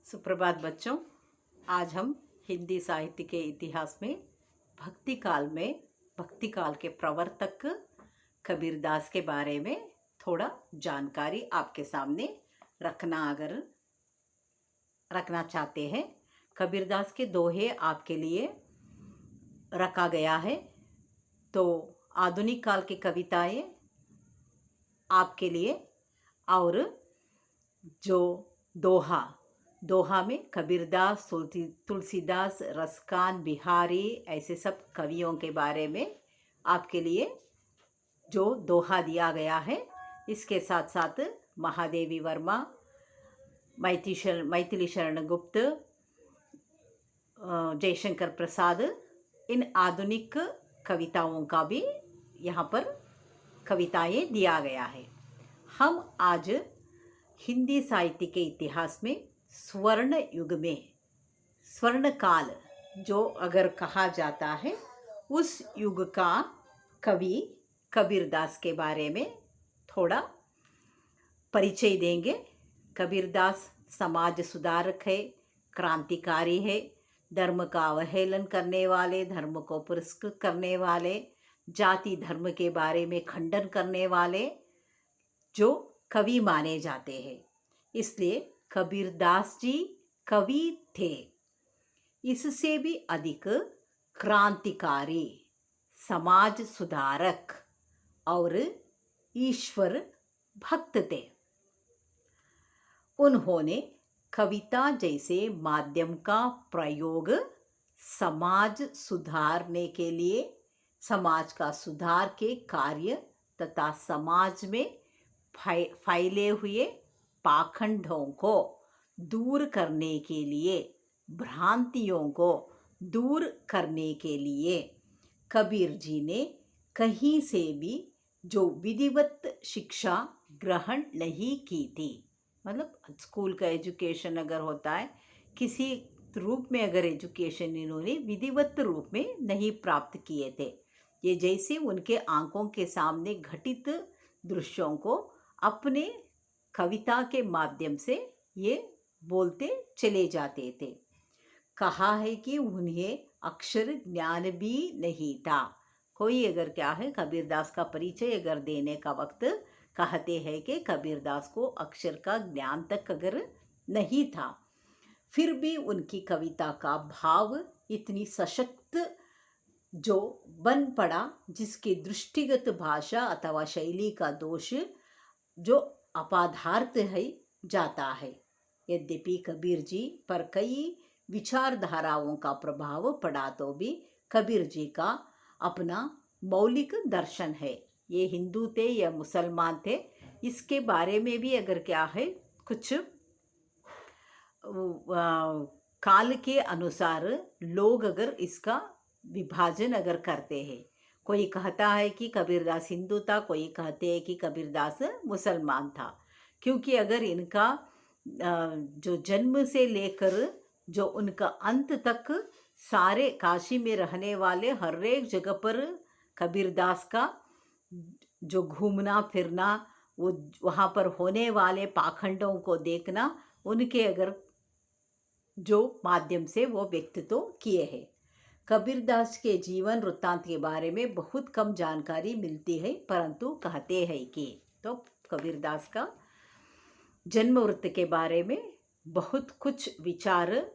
सुप्रभात बच्चों। आज हम हिंदी साहित्य के इतिहास में भक्ति काल के प्रवर्तक कबीरदास के बारे में थोड़ा जानकारी आपके सामने रखना चाहते हैं। कबीरदास के दोहे आपके लिए रखा गया है। तो आधुनिक काल की कविताएं आपके लिए, और जो दोहा में कबीरदास, तुलसीदास, रसखान, बिहारी, ऐसे सब कवियों के बारे में आपके लिए जो दोहा दिया गया है। इसके साथ साथ महादेवी वर्मा, मैथिली शरण गुप्त, जयशंकर प्रसाद, इन आधुनिक कविताओं का भी यहाँ पर कविताएं दिया गया है। हम आज हिंदी साहित्य के इतिहास में स्वर्ण युग में, स्वर्ण काल जो अगर कहा जाता है, उस युग का कवि कबीरदास के बारे में थोड़ा परिचय देंगे। कबीरदास समाज सुधारक है, क्रांतिकारी है, धर्म का अवहेलन करने वाले, धर्म को पुरस्कृत करने वाले, जाति धर्म के बारे में खंडन करने वाले जो कवि माने जाते हैं। इसलिए कबीरदास जी कवि थे। इससे भी अधिक क्रांतिकारी, समाज सुधारक और ईश्वर भक्त थे। उन्होंने कविता जैसे माध्यम का प्रयोग समाज सुधारने के लिए, समाज का सुधार के कार्य तथा समाज में फैले हुए पाखंडों को दूर करने के लिए, भ्रांतियों को दूर करने के लिए कबीर जी ने कहीं से भी जो विधिवत शिक्षा ग्रहण नहीं की थी। मतलब स्कूल का एजुकेशन अगर होता है, किसी रूप में अगर एजुकेशन इन्होंने विधिवत रूप में नहीं प्राप्त किए थे। ये जैसे उनके आंखों के सामने घटित दृश्यों को अपने कविता के माध्यम से ये बोलते चले जाते थे। कहा है कि उन्हें अक्षर ज्ञान भी नहीं था। कोई अगर क्या है, कबीरदास का परिचय अगर देने का वक्त कहते हैं कि कबीरदास को अक्षर का ज्ञान तक अगर नहीं था, फिर भी उनकी कविता का भाव इतनी सशक्त जो बन पड़ा, जिसकी दृष्टिगत भाषा अथवा शैली का दोष जो अपाधार्थ है जाता है। यद्यपि कबीर जी पर कई विचारधाराओं का प्रभाव पड़ा, तो भी कबीर जी का अपना मौलिक दर्शन है। ये हिंदू थे या मुसलमान थे, इसके बारे में भी अगर क्या है, कुछ काल के अनुसार लोग अगर इसका विभाजन अगर करते हैं। कोई कहता है कि कबीरदास हिंदू था, कोई कहते हैं कि कबीरदास मुसलमान था। क्योंकि अगर इनका जो जन्म से लेकर जो उनका अंत तक सारे काशी में रहने वाले हर एक जगह पर कबीरदास का जो घूमना फिरना, वो वहाँ पर होने वाले पाखंडों को देखना, उनके अगर जो माध्यम से वो व्यक्तित्व किए हैं। कबीरदास के जीवन वृत्तांत के बारे में बहुत कम जानकारी मिलती है, परंतु कहते हैं कि तो कबीरदास का जन्म वृत्त के बारे में बहुत कुछ विचार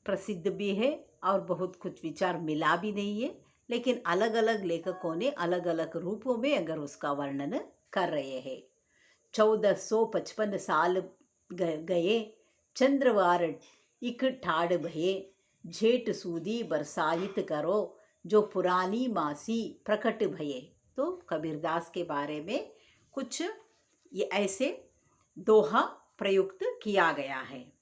प्रसिद्ध भी है और बहुत कुछ विचार मिला भी नहीं है। लेकिन अलग अलग लेखकों ने अलग अलग रूपों में अगर उसका वर्णन कर रहे हैं। 1455 साल गए, चंद्रवार इक ठाड़ भये, जेठ सूदी बरसाइत करो, जो पुरानी मासी प्रकट भये। तो कबीरदास के बारे में कुछ ये ऐसे दोहा प्रयुक्त किया गया है।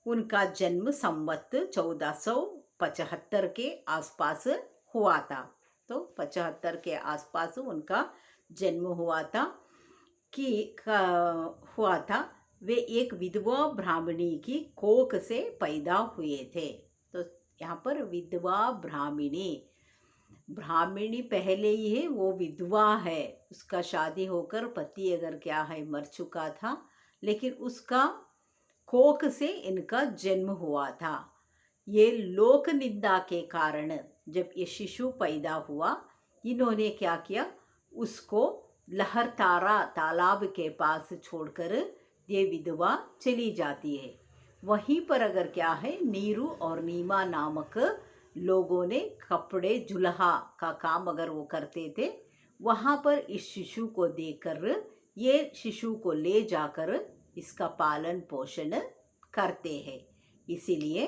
उनका जन्म संवत 1475 के आसपास हुआ था। तो 75 के आसपास उनका जन्म हुआ था। वे एक विधवा ब्राह्मणी की कोख से पैदा हुए थे। तो यहाँ पर विधवा ब्राह्मणी पहले ही है, वो विधवा है। उसका शादी होकर पति अगर क्या है मर चुका था, लेकिन उसका कोख से इनका जन्म हुआ था। ये लोक निंदा के कारण जब ये शिशु पैदा हुआ, इन्होंने क्या किया, उसको लहरतारा तालाब के पास छोड़कर ये विधवा चली जाती है। वहीं पर अगर क्या है, नीरू और नीमा नामक लोगों ने कपड़े जुल्हा का काम अगर वो करते थे, वहाँ पर इस शिशु को देखकर ये शिशु को ले जाकर इसका पालन पोषण करते हैं। इसीलिए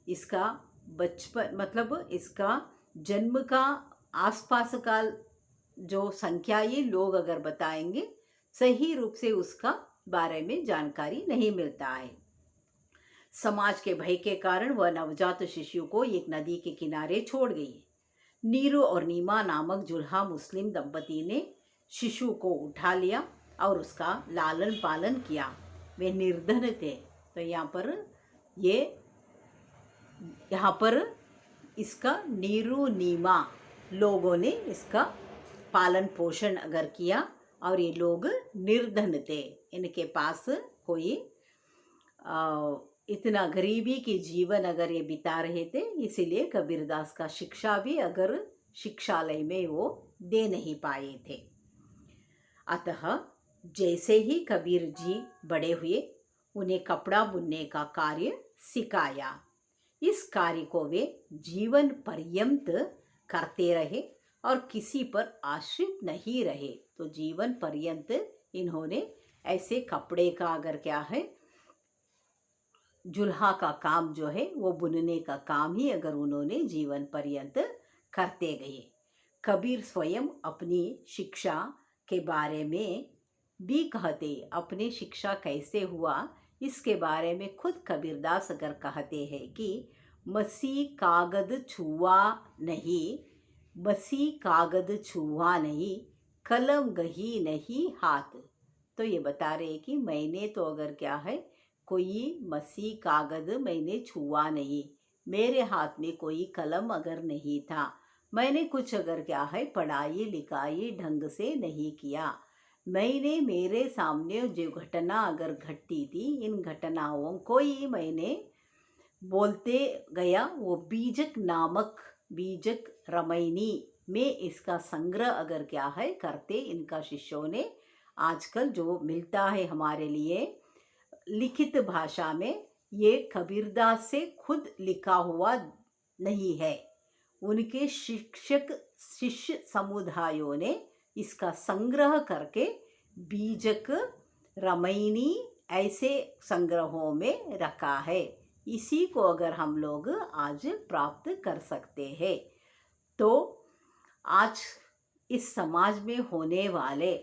इसका बचपन मतलब इसका जन्म का आसपास का जो संख्या ये लोग अगर बताएंगे, सही रूप से उसका बारे में जानकारी नहीं मिलता है। समाज के भय के कारण वह नवजात शिशु को एक नदी के किनारे छोड़ गई। नीरू और नीमा नामक जुल्हा मुस्लिम दंपति ने शिशु को उठा लिया और उसका लालन पालन किया। वे निर्धन थे, तो यहाँ पर इसका नीरू नीमा लोगों ने इसका पालन पोषण अगर किया, और ये लोग निर्धन थे, इनके पास कोई इतना गरीबी की जीवन अगर ये बिता रहे थे, इसीलिए कबीरदास का शिक्षा भी अगर शिक्षालय में वो दे नहीं पाए थे। अतः जैसे ही कबीर जी बड़े हुए, उन्हें कपड़ा बुनने का कार्य सिखाया। इस कार्य को वे जीवन पर्यंत करते रहे और किसी पर आश्रित नहीं रहे। तो जीवन पर्यंत इन्होंने ऐसे कपड़े का अगर क्या है, जुल्हा का काम जो है वो बुनने का काम ही अगर उन्होंने जीवन पर्यंत करते गए। कबीर स्वयं अपनी शिक्षा के बारे में भी कहते, अपनी शिक्षा कैसे हुआ इसके बारे में खुद कबीरदास अगर कहते हैं कि मसी कागद छुआ नहीं, मसी कागद छुआ नहीं, कलम गही नहीं हाथ। तो ये बता रहे कि मैंने तो अगर क्या है, कोई मसी कागज मैंने छुआ नहीं, मेरे हाथ में कोई कलम अगर नहीं था, मैंने कुछ अगर क्या है पढ़ाई लिखाई ढंग से नहीं किया, मैंने मेरे सामने जो घटना अगर घटती थी, इन घटनाओं को ही मैंने बोलते गया। वो बीजक नामक बीजक रामायणी में इसका संग्रह अगर क्या है करते इनका शिष्यों ने। आजकल जो मिलता है हमारे लिए लिखित भाषा में, ये कबीरदास से खुद लिखा हुआ नहीं है, उनके शिष्य समुदायों ने इसका संग्रह करके बीजक रामायणी ऐसे संग्रहों में रखा है। इसी को अगर हम लोग आज प्राप्त कर सकते हैं, तो आज इस समाज में होने वाले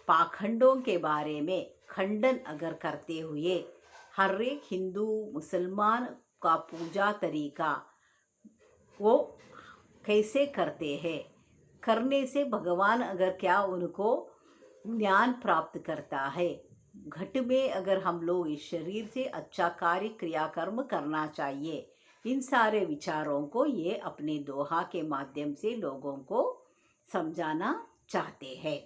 पाखंडों के बारे में खंडन अगर करते हुए, हर एक हिंदू मुसलमान का पूजा तरीका वो कैसे करते हैं, करने से भगवान अगर क्या उनको ज्ञान प्राप्त करता है, घट में अगर हम लोग इस शरीर से अच्छा कार्य क्रियाकर्म करना चाहिए, इन सारे विचारों को ये अपने दोहा के माध्यम से लोगों को समझाना चाहते हैं।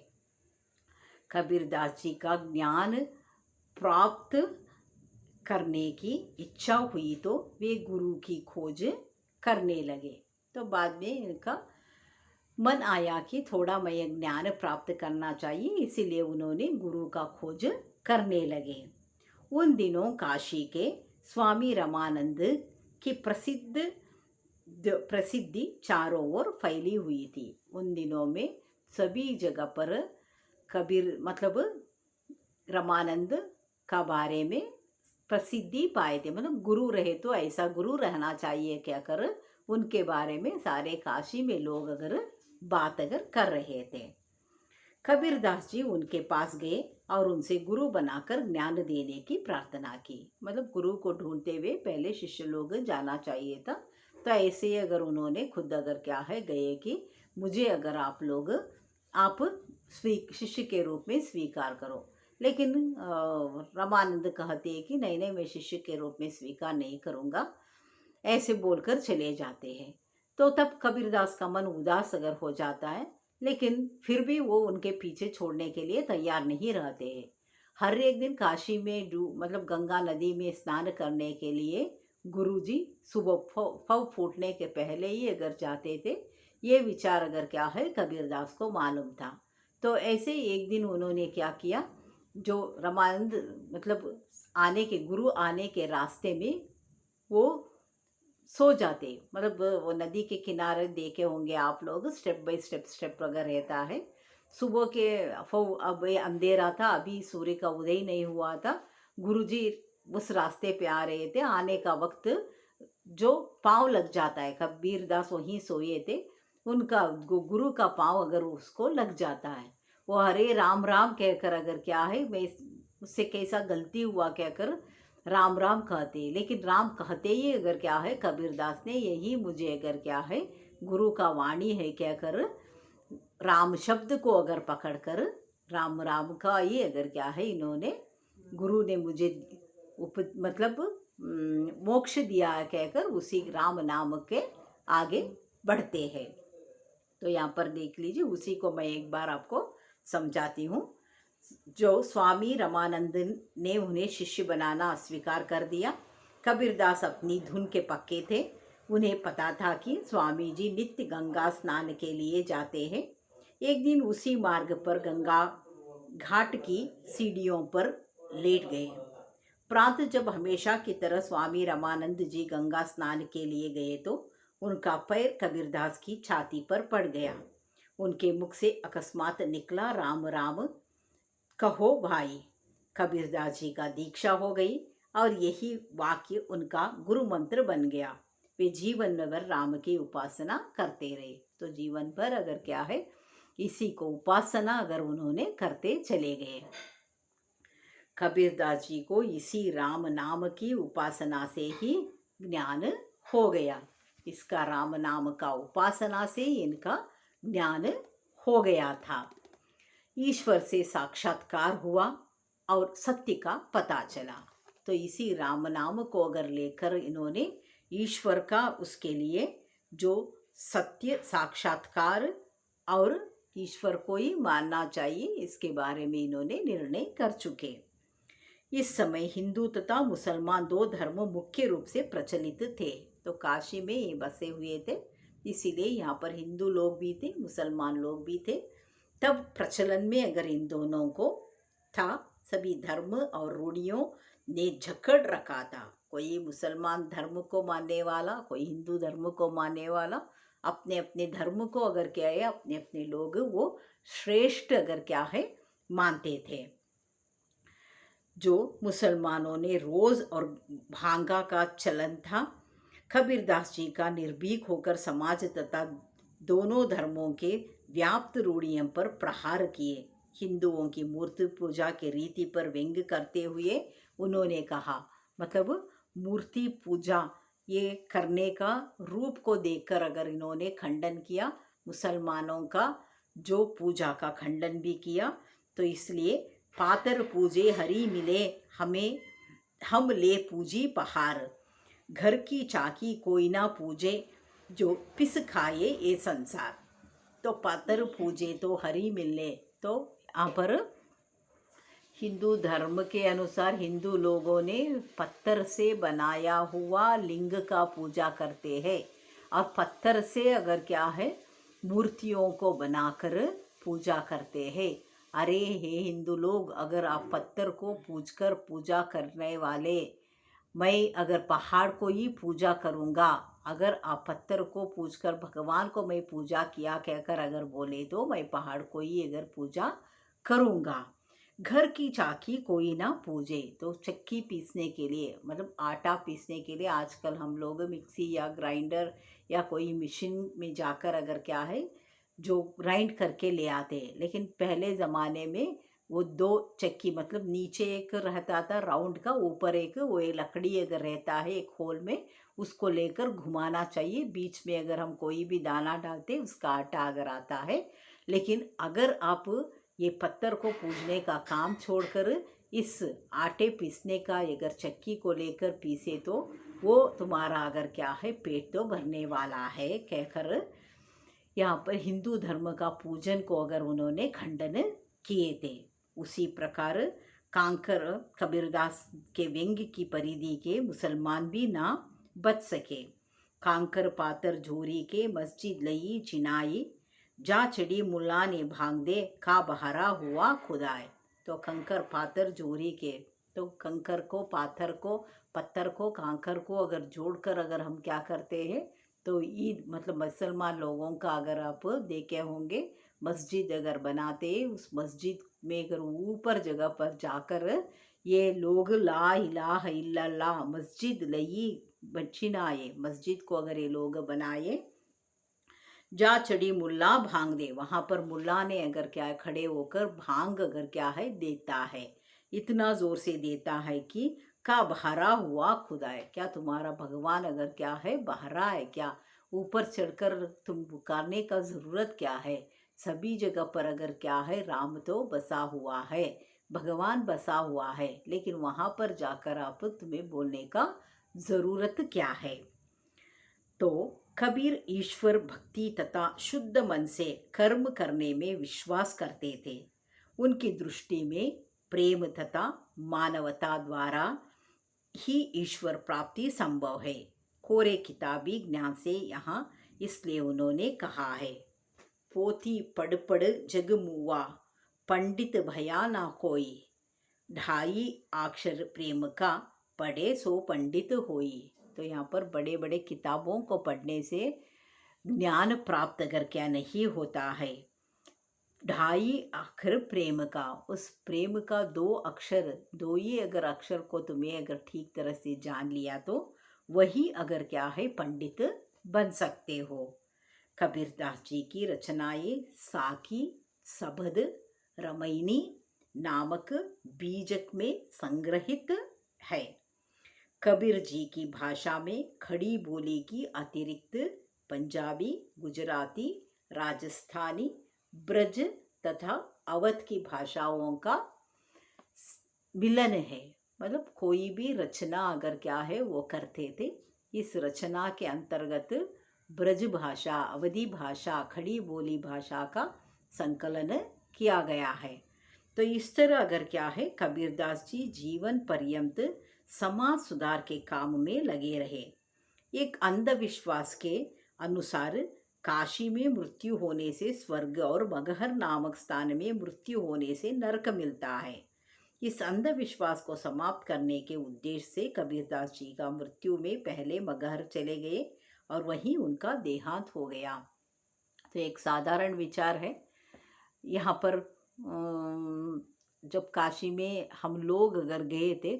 कबीरदास जी का ज्ञान प्राप्त करने की इच्छा हुई तो वे गुरु की खोज करने लगे। तो बाद में इनका मन आया कि थोड़ा मैं ज्ञान प्राप्त करना चाहिए, इसीलिए उन्होंने गुरु का खोज करने लगे। उन दिनों काशी के स्वामी रामानंद की प्रसिद्धि चारों ओर फैली हुई थी। उन दिनों में सभी जगह पर कबीर मतलब रामानंद का बारे में प्रसिद्धि पाए थे, मतलब गुरु रहे तो ऐसा गुरु रहना चाहिए क्या कर, उनके बारे में सारे काशी में लोग अगर बात अगर कर रहे थे। कबीरदास जी उनके पास गए और उनसे गुरु बनाकर ज्ञान देने की प्रार्थना की। मतलब गुरु को ढूंढते हुए पहले शिष्य लोग जाना चाहिए था, तो ऐसे ही अगर उन्होंने खुद अगर क्या है गए कि मुझे अगर आप शिष्य के रूप में स्वीकार करो। लेकिन रामानंद कहते हैं कि नहीं मैं शिष्य के रूप में स्वीकार नहीं करूँगा, ऐसे बोलकर चले जाते हैं। तो तब कबीरदास का मन उदास अगर हो जाता है, लेकिन फिर भी वो उनके पीछे छोड़ने के लिए तैयार नहीं रहते हैं। हर एक दिन काशी में मतलब गंगा नदी में स्नान करने के लिए गुरुजी सुबह फव फूटने के पहले ही अगर जाते थे। ये विचार अगर क्या है कबीरदास को मालूम था। तो ऐसे ही एक दिन उन्होंने क्या किया, जो रामानंद मतलब गुरु आने के रास्ते में वो सो जाते, मतलब वो नदी के किनारे देखे होंगे आप लोग, स्टेप बाय स्टेप अगर रहता है। सुबह के अब ये अंधेरा था, अभी सूर्य का उदय नहीं हुआ था। गुरुजी उस रास्ते पे आ रहे थे, आने का वक्त जो पाँव लग जाता है, कबीरदास वहीं सोए थे, उनका गुरु का पाँव अगर उसको लग जाता है, वो हरे राम राम कहकर अगर क्या है, मैं उससे कैसा गलती हुआ कहकर राम राम कहते, लेकिन राम कहते ही अगर क्या है कबीरदास ने यही मुझे अगर क्या है गुरु का वाणी है कहकर राम शब्द को अगर पकड़कर राम राम का ही अगर क्या है इन्होंने गुरु ने मुझे मतलब मोक्ष दिया कहकर उसी राम नाम के आगे बढ़ते हैं। तो यहाँ पर देख लीजिए, उसी को मैं एक बार आपको समझाती हूँ। जो स्वामी रामानंद ने उन्हें शिष्य बनाना अस्वीकार कर दिया। कबीरदास अपनी धुन के पक्के थे। उन्हें पता था कि स्वामी जी नित्य गंगा स्नान के लिए जाते हैं। एक दिन उसी मार्ग पर गंगा घाट की सीढ़ियों पर लेट गए। प्रात जब हमेशा की तरह स्वामी रामानंद जी गंगा स्नान के लिए गए तो उनका पैर कबीरदास की छाती पर पड़ गया। उनके मुख से अकस्मात निकला, राम राम कहो भाई। कबीरदास जी का दीक्षा हो गई और यही वाक्य उनका गुरु मंत्र बन गया। वे जीवन भर राम की उपासना करते रहे। तो जीवन भर अगर क्या है इसी को उपासना अगर उन्होंने करते चले गए। कबीरदास जी को इसी राम नाम की उपासना से ही ज्ञान हो गया। इसका राम नाम का उपासना से इनका ज्ञान हो गया था। ईश्वर से साक्षात्कार हुआ और सत्य का पता चला। तो इसी राम नाम को अगर लेकर इन्होंने ईश्वर का उसके लिए जो सत्य साक्षात्कार और ईश्वर को ही मानना चाहिए, इसके बारे में इन्होंने निर्णय कर चुके। इस समय हिंदू तथा मुसलमान दो धर्म मुख्य रूप से प्रचलित थे। तो काशी में ये बसे हुए थे, इसीलिए यहाँ पर हिंदू लोग भी थे, मुसलमान लोग भी थे। तब प्रचलन में अगर इन दोनों को था, सभी धर्म और रूढ़ियों ने जकड़ रखा था। कोई मुसलमान धर्म को मानने वाला, कोई हिंदू धर्म को मानने वाला, अपने अपने धर्म को अगर क्या है अपने अपने लोग वो श्रेष्ठ अगर क्या है मानते थे। जो मुसलमानों ने रोज और भांगा का चलन था। कबीरदास जी का निर्भीक होकर समाज तथा दोनों धर्मों के व्याप्त रूढ़ियों पर प्रहार किए। हिंदुओं की मूर्ति पूजा के रीति पर व्यंग्य करते हुए उन्होंने कहा, मतलब मूर्ति पूजा ये करने का रूप को देखकर अगर इन्होंने खंडन किया, मुसलमानों का जो पूजा का खंडन भी किया। तो इसलिए पातर पूजे हरि मिले हमें, हम ले पूजी पहाड़, घर की चाकी कोई ना पूजे, जो पिस खाए ये संसार। तो पातर पूजे तो हरि मिलने। तो यहाँ पर हिंदू धर्म के अनुसार हिंदू लोगों ने पत्थर से बनाया हुआ लिंग का पूजा करते हैं और पत्थर से अगर क्या है मूर्तियों को बनाकर पूजा करते हैं। अरे हे हिंदू लोग, अगर आप पत्थर को पूजकर पूजा करने वाले, मैं अगर पहाड़ को ही पूजा करूँगा, अगर आप पत्थर को पूजकर भगवान को मैं पूजा किया कहकर अगर बोले तो मैं पहाड़ को ही अगर पूजा करूँगा। घर की चाकी कोई ना पूजे। तो चक्की पीसने के लिए, मतलब आटा पीसने के लिए आजकल हम लोग मिक्सी या ग्राइंडर या कोई मशीन में जाकर अगर क्या है जो ग्राइंड करके ले आते हैं। लेकिन पहले ज़माने में वो दो चक्की, मतलब नीचे एक रहता था राउंड का, ऊपर एक वो एक लकड़ी अगर रहता है एक होल में, उसको लेकर घुमाना चाहिए। बीच में अगर हम कोई भी दाना डालते उसका आटा अगर आता है। लेकिन अगर आप ये पत्थर को पूजने का काम छोड़कर इस आटे पीसने का अगर चक्की को लेकर पीसे तो वो तुम्हारा अगर क्या है पेट तो भरने वाला है कहकर यहाँ पर हिंदू धर्म का पूजन को अगर उन्होंने खंडन किए थे। उसी प्रकार कांकर कबीरदास के व्यंग्य की परिधि के मुसलमान भी ना बच सके। कांकर पातर झोरी के मस्जिद लई चिनाई, जा चढ़ी मुल्ला ने भांग दे का बहारा हुआ खुदाए। तो कंकर पातर झोरी के, तो कंकर को, पाथर को, पत्थर को, कांकर को अगर जोड़कर अगर हम क्या करते हैं, तो ईद मतलब मुसलमान लोगों का अगर आप देखे होंगे, मस्जिद अगर बनाते हैं, उस मस्जिद में अगर ऊपर जगह पर जाकर ये लोग ला इलाहा इल्लल्लाह मस्जिद लई बचिनाए, मस्जिद को अगर ये लोग बनाए, जा चढ़ी मुल्ला भांग दे, वहां पर मुल्ला ने अगर क्या है खड़े होकर भांग अगर क्या है देता है, इतना जोर से देता है कि का बहरा हुआ खुदा है, क्या तुम्हारा भगवान अगर क्या है बहरा है क्या, ऊपर चढ़कर तुम पुकारने का जरूरत क्या है, सभी जगह पर अगर क्या है राम तो बसा हुआ है, भगवान बसा हुआ है, लेकिन वहां पर जाकर आप तुम्हें बोलने का जरूरत क्या है। तो कबीर ईश्वर भक्ति तथा शुद्ध मन से कर्म करने में विश्वास करते थे। उनकी दृष्टि में प्रेम तथा मानवता द्वारा ही ईश्वर प्राप्ति संभव है। कोरे किताबी ज्ञान से यहाँ इसलिए उन्होंने कहा है, पोथी पढ़ पढ़ जग मुआ, पंडित भया ना कोई, ढाई अक्षर प्रेम का, पढ़े सो पंडित होई। तो यहाँ पर बड़े बड़े किताबों को पढ़ने से ज्ञान प्राप्त अगर क्या नहीं होता है, ढाई अक्षर प्रेम का, उस प्रेम का दो अक्षर, दो ही अगर अक्षर को तुम्हें अगर ठीक तरह से जान लिया तो वही अगर क्या है पंडित बन सकते हो। कबीरदास जी की रचनाएं साकी, सबद, रमैनी नामक बीजक में संग्रहित है। कबीर जी की भाषा में खड़ी बोली की अतिरिक्त पंजाबी, गुजराती, राजस्थानी, ब्रज तथा अवध की भाषाओं का मिलन है। मतलब कोई भी रचना अगर क्या है वो करते थे, इस रचना के अंतर्गत ब्रज भाषा, अवधी भाषा, खड़ी बोली भाषा का संकलन किया गया है। तो इस तरह अगर क्या है कबीरदास जी जीवन पर्यंत समाज सुधार के काम में लगे रहे। एक अंधविश्वास के अनुसार काशी में मृत्यु होने से स्वर्ग और मगहर नामक स्थान में मृत्यु होने से नरक मिलता है। इस अंधविश्वास को समाप्त करने के उद्देश्य से कबीरदास जी का मृत्यु में पहले मगहर चले गए और वहीं उनका देहांत हो गया। तो एक साधारण विचार है यहाँ पर। जब काशी में हम लोग अगर गए थे,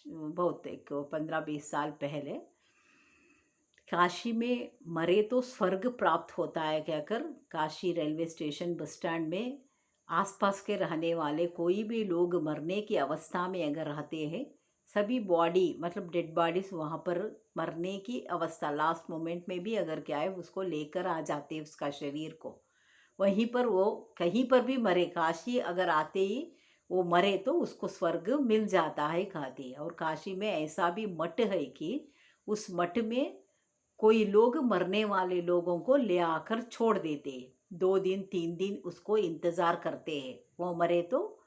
बहुत एक 15-20 साल पहले, काशी में मरे तो स्वर्ग प्राप्त होता है कहकर Kashi railway station bus stand में आसपास के रहने वाले कोई भी लोग मरने की अवस्था में अगर रहते हैं, सभी बॉडी मतलब डेड बॉडीज वहाँ पर मरने की अवस्था लास्ट मोमेंट में भी अगर क्या है उसको लेकर आ जाते हैं उसका शरीर को, वहीं पर वो कहीं पर भी मरे, काशी अगर आते ही वो मरे तो उसको स्वर्ग मिल जाता है कहते। और काशी में ऐसा भी मठ है कि उस मठ में कोई लोग मरने वाले लोगों को ले आकर छोड़ देते हैं, 2 दिन 3 दिन उसको इंतज़ार करते हैं, वो मरे तो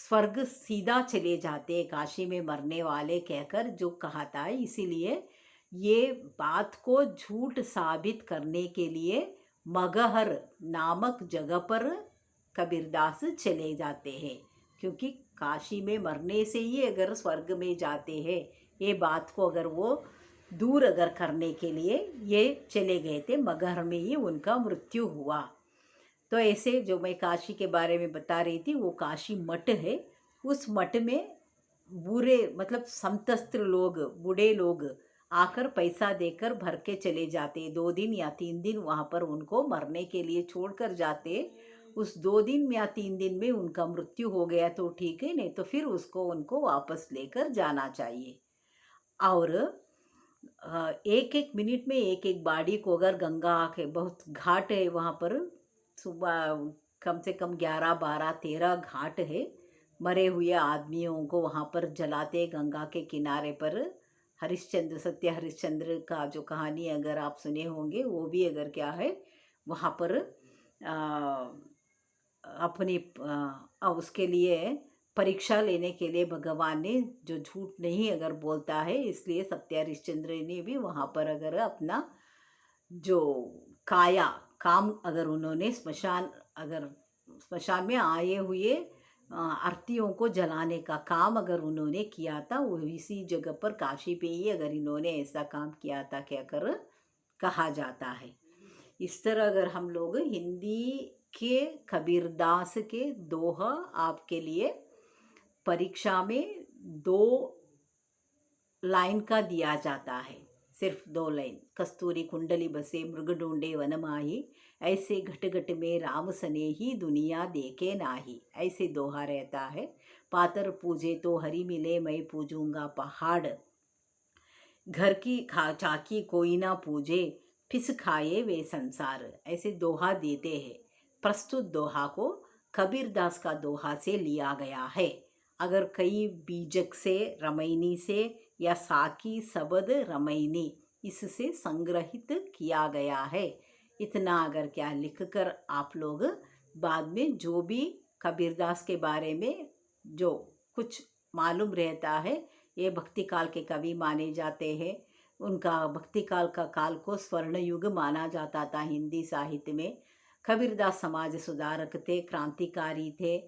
स्वर्ग सीधा चले जाते हैं काशी में मरने वाले कहकर जो कहता है। इसीलिए ये बात को झूठ साबित करने के लिए मगहर नामक जगह पर कबीरदास चले जाते हैं, क्योंकि काशी में मरने से ही अगर स्वर्ग में जाते हैं, ये बात को अगर वो दूर अगर करने के लिए ये चले गए थे, मगहर में ही उनका मृत्यु हुआ। तो ऐसे जो मैं काशी के बारे में बता रही थी वो काशी मठ है। उस मठ में बूढ़े मतलब संतस्त्र लोग, बूढ़े लोग आकर पैसा देकर भर के चले जाते, 2 दिन या 3 दिन वहाँ पर उनको मरने के लिए छोड़कर जाते। उस 2 दिन या 3 दिन में उनका मृत्यु हो गया तो ठीक है, नहीं तो फिर उसको उनको वापस लेकर जाना चाहिए। और एक एक मिनट में एक एक बाड़ी को अगर गंगा के बहुत घाट है वहाँ पर, सुबह कम से कम 11-12-13 घाट है, मरे हुए आदमियों को वहाँ पर जलाते गंगा के किनारे पर। हरिश्चंद्र, सत्य हरिश्चंद्र का जो कहानी अगर आप सुने होंगे वो भी अगर क्या है वहाँ पर अपनी उसके लिए परीक्षा लेने के लिए भगवान ने जो झूठ नहीं अगर बोलता है, इसलिए सत्य हरिश्चंद्र ने भी वहाँ पर अगर अपना जो काया काम अगर उन्होंने स्मशान में आए हुए आरतियों को जलाने का काम अगर उन्होंने किया था, वो इसी जगह पर काशी पे ही अगर इन्होंने ऐसा काम किया था क्या कर कहा जाता है। इस तरह अगर हम लोग हिंदी के कबीरदास के दोहा आपके लिए परीक्षा में 2 लाइन का दिया जाता है, सिर्फ 2 लाइन। कस्तूरी कुंडली बसे मृग ढूंढे वन माही, ऐसे घट घट में राम सनेही दुनिया देखे नाही, ऐसे दोहा रहता है। पातर पूजे तो हरि मिले मैं पूजूंगा पहाड़, घर की चाकी कोई ना पूजे फिस खाए वे संसार, ऐसे दोहा देते हैं। प्रस्तुत दोहा को कबीरदास का दोहा से लिया गया है। अगर कई बीजक से, रमैनी से या साकी सबद रमैनी, इससे संग्रहित किया गया है। इतना अगर क्या लिखकर आप लोग बाद में जो भी कबीरदास के बारे में जो कुछ मालूम रहता है, ये भक्ति काल के कवि माने जाते हैं। उनका भक्ति काल का काल को स्वर्ण युग माना जाता था हिंदी साहित्य में। कबीरदास समाज सुधारक थे, क्रांतिकारी थे,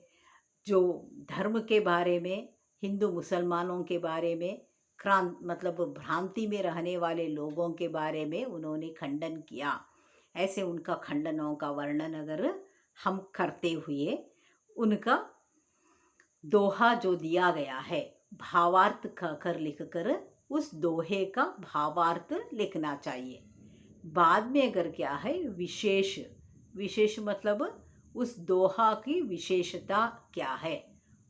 जो धर्म के बारे में, हिंदू मुसलमानों के बारे में, मतलब भ्रांति में रहने वाले लोगों के बारे में उन्होंने खंडन किया। ऐसे उनका खंडनों का वर्णन अगर हम करते हुए उनका दोहा जो दिया गया है, भावार्थ कहकर लिखकर उस दोहे का भावार्थ लिखना चाहिए। बाद में अगर क्या है विशेष मतलब उस दोहा की विशेषता क्या है,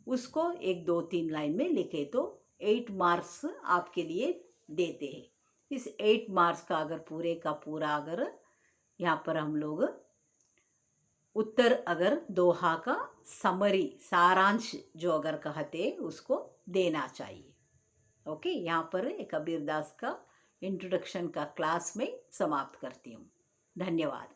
उसको 1 2 3 लाइन में लिखे तो 8 मार्क्स आपके लिए देते हैं। इस 8 मार्क्स का अगर पूरे का पूरा अगर यहाँ पर हम लोग उत्तर अगर दोहा का समरी सारांश जो अगर कहते उसको देना चाहिए। ओके, यहाँ पर कबीरदास का इंट्रोडक्शन का क्लास में समाप्त करती हूँ। धन्यवाद।